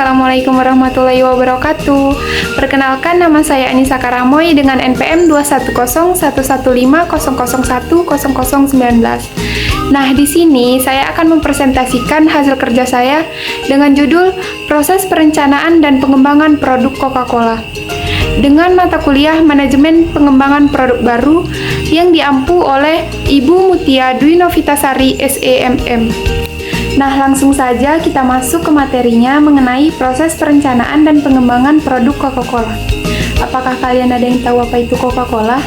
Assalamualaikum warahmatullahi wabarakatuh. Perkenalkan, nama saya Anissa Karamoy dengan NPM 2101150010019. Nah, di sini saya akan mempresentasikan hasil kerja saya dengan judul Proses Perencanaan dan Pengembangan Produk Coca-Cola dengan mata kuliah Manajemen Pengembangan Produk Baru yang diampu oleh Ibu Mutia Dwi Novitasari SEMM. Nah, langsung saja kita masuk ke materinya mengenai proses perencanaan dan pengembangan produk Coca-Cola. Apakah kalian ada yang tahu apa itu Coca-Cola?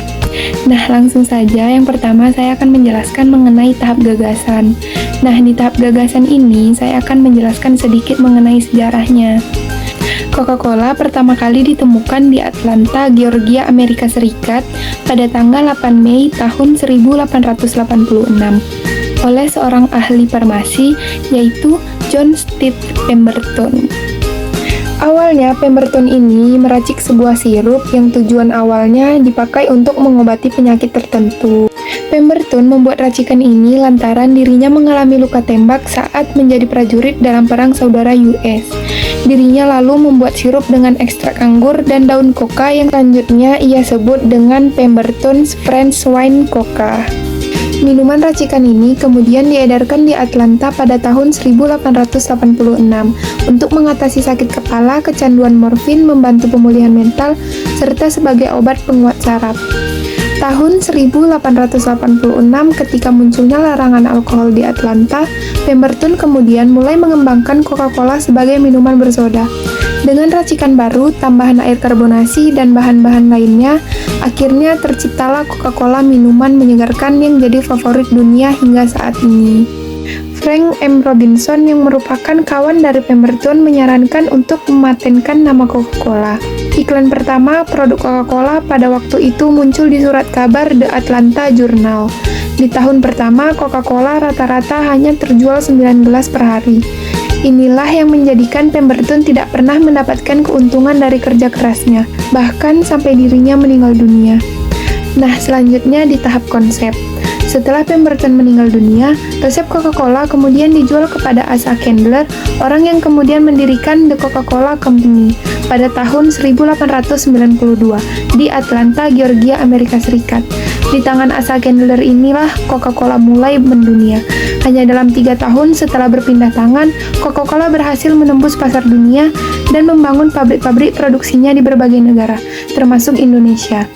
Nah, langsung saja yang pertama saya akan menjelaskan mengenai tahap gagasan. Nah, di tahap gagasan ini saya akan menjelaskan sedikit mengenai sejarahnya. Coca-Cola pertama kali ditemukan di Atlanta, Georgia, Amerika Serikat pada tanggal 8 Mei tahun 1886 oleh seorang ahli farmasi yaitu John Steve Pemberton. Awalnya Pemberton ini meracik sebuah sirup yang tujuan awalnya dipakai untuk mengobati penyakit tertentu. Pemberton membuat racikan ini lantaran dirinya mengalami luka tembak saat menjadi prajurit dalam Perang Saudara US. Dirinya lalu membuat sirup dengan ekstrak anggur dan daun coca yang selanjutnya ia sebut dengan Pemberton's French Wine Coca. Minuman racikan ini kemudian diedarkan di Atlanta pada tahun 1886 untuk mengatasi sakit kepala, kecanduan morfin, membantu pemulihan mental, serta sebagai obat penguat saraf. Tahun 1886 ketika munculnya larangan alkohol di Atlanta, Pemberton kemudian mulai mengembangkan Coca-Cola sebagai minuman bersoda. Dengan racikan baru, tambahan air karbonasi, dan bahan-bahan lainnya, akhirnya terciptalah Coca-Cola minuman menyegarkan yang jadi favorit dunia hingga saat ini. Frank M. Robinson yang merupakan kawan dari Pemberton menyarankan untuk mematenkan nama Coca-Cola. Iklan pertama produk Coca-Cola pada waktu itu muncul di surat kabar The Atlanta Journal. Di tahun pertama, Coca-Cola rata-rata hanya terjual 9 gelas per hari. Inilah yang menjadikan Pemberton tidak pernah mendapatkan keuntungan dari kerja kerasnya, bahkan sampai dirinya meninggal dunia. Nah, selanjutnya di tahap konsep. Setelah Pemberton meninggal dunia, resep Coca-Cola kemudian dijual kepada Asa Candler, orang yang kemudian mendirikan The Coca-Cola Company pada tahun 1892 di Atlanta, Georgia, Amerika Serikat. Di tangan Asa Candler inilah Coca-Cola mulai mendunia. Hanya dalam 3 tahun setelah berpindah tangan, Coca-Cola berhasil menembus pasar dunia dan membangun pabrik-pabrik produksinya di berbagai negara, termasuk Indonesia.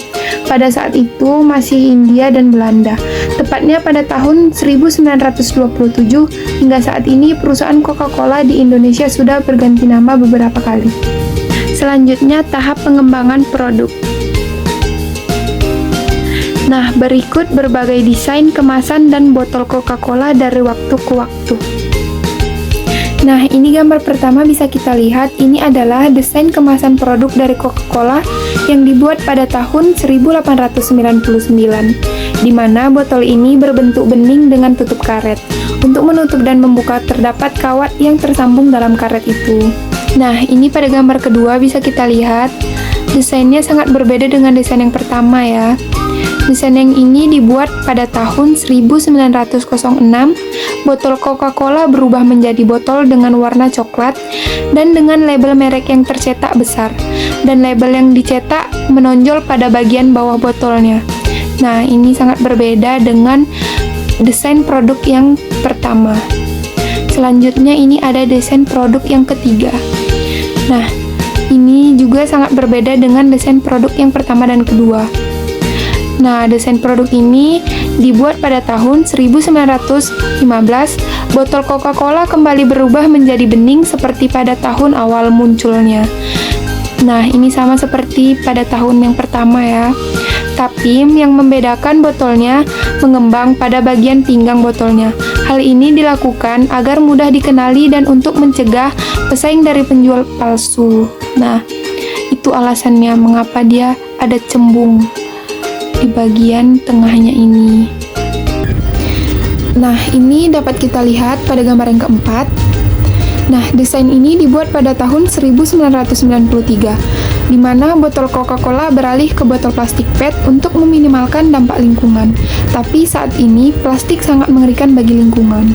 Pada saat itu masih India dan Belanda. Tepatnya pada tahun 1927 hingga saat ini perusahaan Coca-Cola di Indonesia sudah berganti nama beberapa kali. Selanjutnya tahap pengembangan produk. Nah, berikut berbagai desain kemasan dan botol Coca-Cola dari waktu ke waktu. Nah, ini gambar pertama bisa kita lihat, ini adalah desain kemasan produk dari Coca-Cola yang dibuat pada tahun 1899, di mana botol ini berbentuk bening dengan tutup karet. Untuk menutup dan membuka terdapat kawat yang tersambung dalam karet itu. Nah, ini pada gambar kedua bisa kita lihat, desainnya sangat berbeda dengan desain yang pertama ya. Desain yang ini dibuat pada tahun 1906, botol Coca-Cola berubah menjadi botol dengan warna coklat dan dengan label merek yang tercetak besar, dan label yang dicetak menonjol pada bagian bawah botolnya. Nah, ini sangat berbeda dengan desain produk yang pertama. Selanjutnya ini ada desain produk yang ketiga. Nah, ini juga sangat berbeda dengan desain produk yang pertama dan kedua. Nah, desain produk ini dibuat pada tahun 1915, botol Coca-Cola kembali berubah menjadi bening seperti pada tahun awal munculnya. Nah, ini sama seperti pada tahun yang pertama ya. Tapi yang membedakan botolnya mengembang pada bagian pinggang botolnya. Hal ini dilakukan agar mudah dikenali dan untuk mencegah pesaing dari penjual palsu. Nah, itu alasannya mengapa dia ada cembung di bagian tengahnya ini. Nah, ini dapat kita lihat pada gambar yang keempat. Nah, desain ini dibuat pada tahun 1993, di mana botol Coca-Cola beralih ke botol plastik PET untuk meminimalkan dampak lingkungan. Tapi saat ini, plastik sangat mengerikan bagi lingkungan.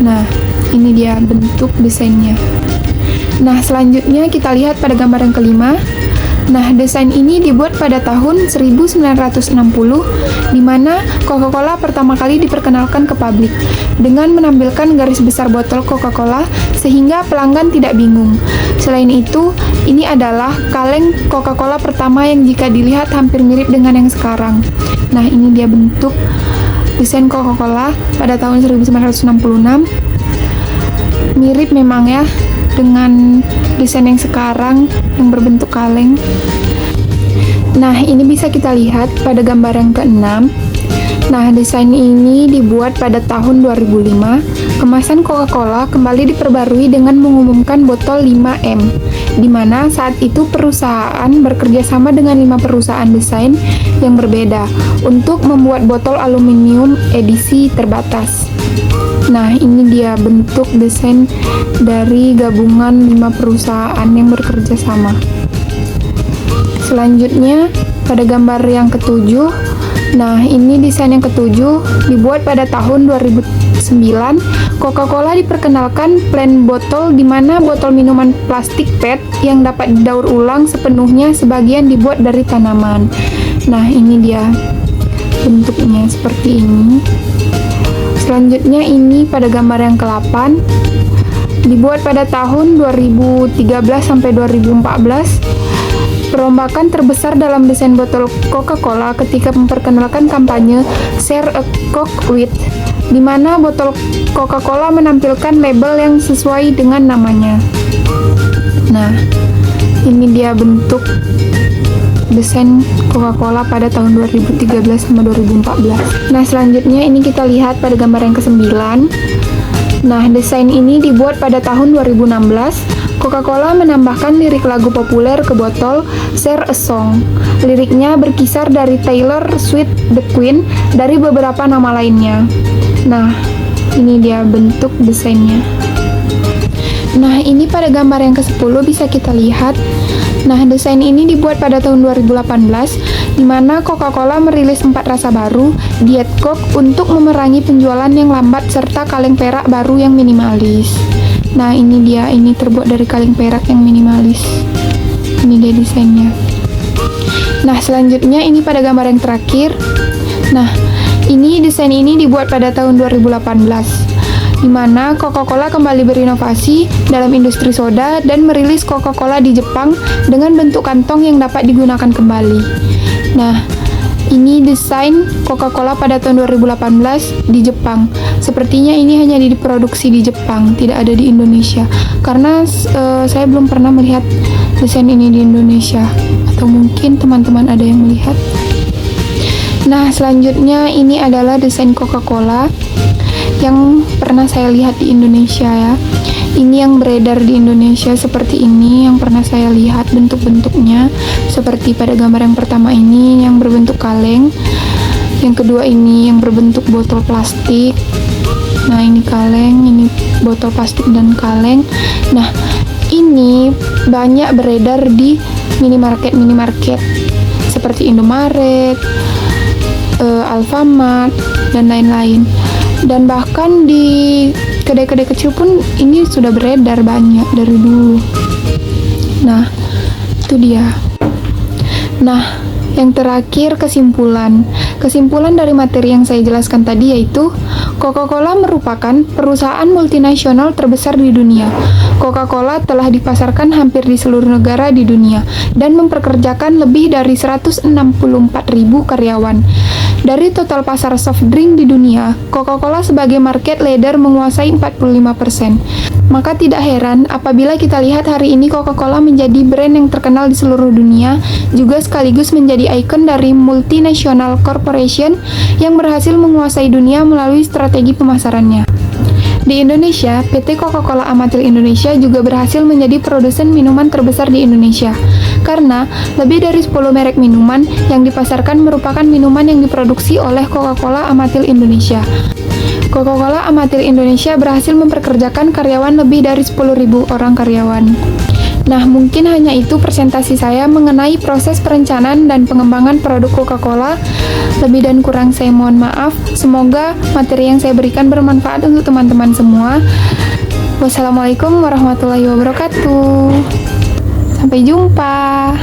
Nah, ini dia bentuk desainnya. Nah, selanjutnya kita lihat pada gambar yang kelima. Nah, desain ini dibuat pada tahun 1960, di mana Coca-Cola pertama kali diperkenalkan ke publik dengan menampilkan garis besar botol Coca-Cola sehingga pelanggan tidak bingung. Selain itu, ini adalah kaleng Coca-Cola pertama yang jika dilihat hampir mirip dengan yang sekarang. Nah, ini dia bentuk desain Coca-Cola pada tahun 1966. Mirip memang ya dengan desain yang sekarang yang berbentuk kaleng. Nah, ini bisa kita lihat pada gambar yang keenam. Nah, desain ini dibuat pada tahun 2005. Kemasan Coca-Cola kembali diperbarui dengan mengumumkan botol 5M, di mana saat itu perusahaan bekerja sama dengan 5 perusahaan desain yang berbeda untuk membuat botol aluminium edisi terbatas. Nah, ini dia bentuk desain dari gabungan 5 perusahaan yang bekerja sama. Selanjutnya, pada gambar yang ketujuh, nah ini desain yang ketujuh dibuat pada tahun 2009. Coca-Cola diperkenalkan plain botol, di mana botol minuman plastik PET yang dapat didaur ulang sepenuhnya, sebagian dibuat dari tanaman. Nah, ini dia bentuknya seperti ini. Selanjutnya ini pada gambar yang ke-8, dibuat pada tahun 2013 sampai 2014. Perombakan terbesar dalam desain botol Coca-Cola ketika memperkenalkan kampanye Share a Coke With, di mana botol Coca-Cola menampilkan label yang sesuai dengan namanya. Nah, ini dia bentuk desain Coca-Cola pada tahun 2013 sama 2014. Nah, selanjutnya ini kita lihat pada gambar yang ke-9. Nah, desain ini dibuat pada tahun 2016. Coca-Cola menambahkan lirik lagu populer ke botol Share a Song. Liriknya berkisar dari Taylor Swift The Queen dari beberapa nama lainnya. Nah, ini dia bentuk desainnya. Nah, ini pada gambar yang ke-10 bisa kita lihat. Nah, desain ini dibuat pada tahun 2018, di mana Coca-Cola merilis 4 rasa baru, Diet Coke, untuk memerangi penjualan yang lambat serta kaleng perak baru yang minimalis. Nah, ini dia, ini terbuat dari kaleng perak yang minimalis. Ini dia desainnya. Nah, selanjutnya ini pada gambar yang terakhir. Nah, ini desain ini dibuat pada tahun 2018. Di mana Coca-Cola kembali berinovasi dalam industri soda dan merilis Coca-Cola di Jepang dengan bentuk kantong yang dapat digunakan kembali. Nah, ini desain Coca-Cola pada tahun 2018 di Jepang. Sepertinya ini hanya diproduksi di Jepang, tidak ada di Indonesia. Karena saya belum pernah melihat desain ini di Indonesia, atau mungkin teman-teman ada yang melihat. Nah, selanjutnya ini adalah desain Coca-Cola yang pernah saya lihat di Indonesia ya. Ini yang beredar di Indonesia seperti ini, yang pernah saya lihat bentuk-bentuknya. Seperti pada gambar yang pertama ini yang berbentuk kaleng. Yang kedua ini yang berbentuk botol plastik. Nah, ini kaleng, ini botol plastik dan kaleng. Nah, ini banyak beredar di minimarket seperti Indomaret, Alfamart, dan lain-lain. Dan bahkan di kedai-kedai kecil pun ini sudah beredar banyak dari dulu. Nah, itu dia. Nah, yang terakhir kesimpulan. Kesimpulan dari materi yang saya jelaskan tadi yaitu Coca-Cola merupakan perusahaan multinasional terbesar di dunia. Coca-Cola telah dipasarkan hampir di seluruh negara di dunia dan mempekerjakan lebih dari 164.000 karyawan. Dari total pasar soft drink di dunia, Coca-Cola sebagai market leader menguasai 45%. Maka tidak heran apabila kita lihat hari ini Coca-Cola menjadi brand yang terkenal di seluruh dunia, juga sekaligus menjadi ikon dari multinational corporation yang berhasil menguasai dunia melalui strategi pemasarannya. Di Indonesia, PT Coca-Cola Amatil Indonesia juga berhasil menjadi produsen minuman terbesar di Indonesia, karena lebih dari 10 merek minuman yang dipasarkan merupakan minuman yang diproduksi oleh Coca-Cola Amatil Indonesia. Coca-Cola Amatil Indonesia berhasil memperkerjakan karyawan lebih dari 10.000 orang karyawan. Nah, mungkin hanya itu presentasi saya mengenai proses perencanaan dan pengembangan produk Coca-Cola. Lebih dan kurang saya mohon maaf. Semoga materi yang saya berikan bermanfaat untuk teman-teman semua. Wassalamualaikum warahmatullahi wabarakatuh. Sampai jumpa.